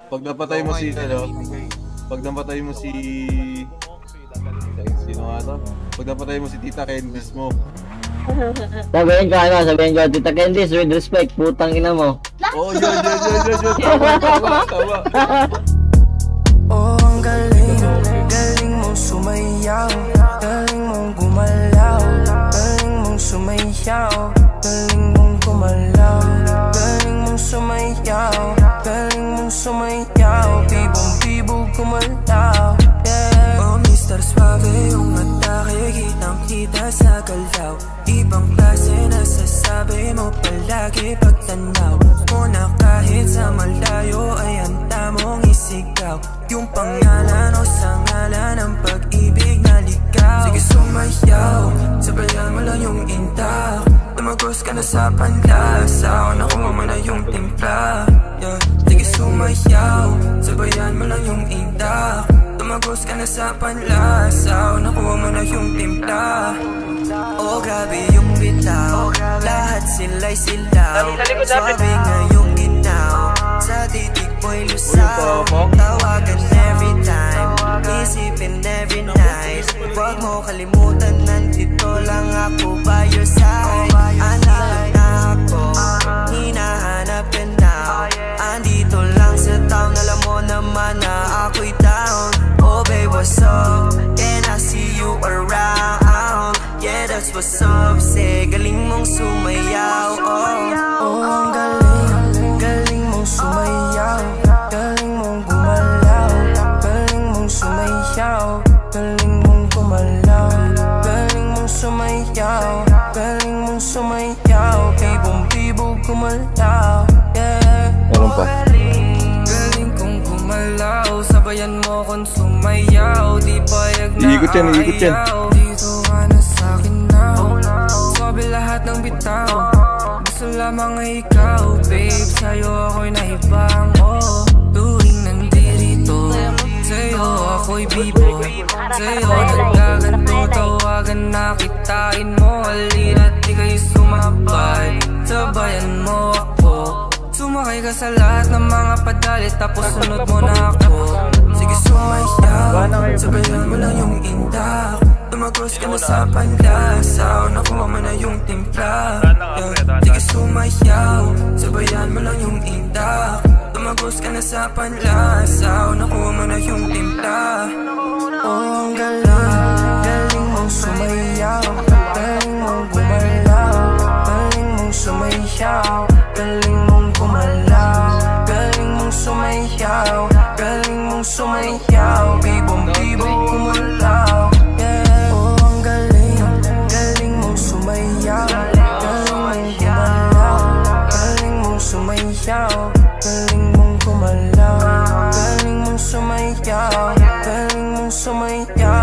Pag napatay mo si, ano, pag napatay mo si... Sino nga to? Pag napatay mo si Tita Candice mo. Sabihin ko, Tita Candice, with respect, putang ina mo. Oh, yun. Tama. Oh, ang galing mong sumayaw, galing mong gumalaw, galing mong sumayaw, galing mong gumalaw, galing mong sumayaw, galing mong sumayaw, bibong-bibog gumalaw, yeah. Oh, Mr. Suave, yung atake, kitang-kita sa galaw, ibang klase nasasabi mo palagi pagtanaw mo na kahit sa malayo ay handa mong isigaw yung pangalan o sa ngalan ng pag-ibig na ligaw. Sige sumayaw, sabayan mo lang yung intak, tumagos ka na sa panlasa o nakuha mo na yung timpla, yeah. Sige sumayaw, sabayan mo lang yung intak, tumagos ka na sa panlasa o nakuha mo na yung timpla. Oh grabe yung bitaw, lahat sila'y silaw, swabe ngayong ginaw, sa titig mo'y lusaw, tawagan every time, isipin every night, huwag mo kalimutan nandito lang ako by your side. Andito na ako, hinahanap ka now, andito lang sa town, alam mo naman na ako'y down. Oh babe, what's up? Can I see you around? Yeah, that's what's up. Say, galing mong sumayaw. Oh, ang galing mong sumayaw, galing mong gumalaw, galing mong sumayaw, galing mong gumalaw, galing mong sumayaw, galing mong sumayaw, bibong-bibog gumalaw, yeah. Meron pa. Galing kong gumalaw, sabayan mo kong sumayaw, di payag na Iikot yan. dito ka na sa'kin now, sabi lahat ng bitaw, gusto lamang ay ikaw, babe, sa'yo ako'y naibang, oh. Tuwing nandirito, sa'yo ako'y b-boy, sa'yo nagdaganto, tawagan na kitain mo, halina't di kayo sumabay, sabayan mo ako, sumakay ka sa lahat ng mga padalit, tapos sunod mo na ako. Sige sumayaw, sabayan mo lang yung indak, tumagos ka na sa panlasa, nakuha mo na yung timpla, yeah. Sige sumayaw, sabayan mo lang yung indak, tumagos ka na sa panlasa, nakuha mo na yung timpla. Oh, ang galing mong sumayaw, galing mong gumalaw, galing mong sumayaw, galing mong gumalaw, galing mong sumayaw, galing mong sumayaw, bibong-bibong gumalaw, yeah. Oh, ang galing mong sumayaw, galing mong gumalaw, galing mong sumayaw, galing mong gumalaw, galing mong sumayaw, galing mong sumayaw,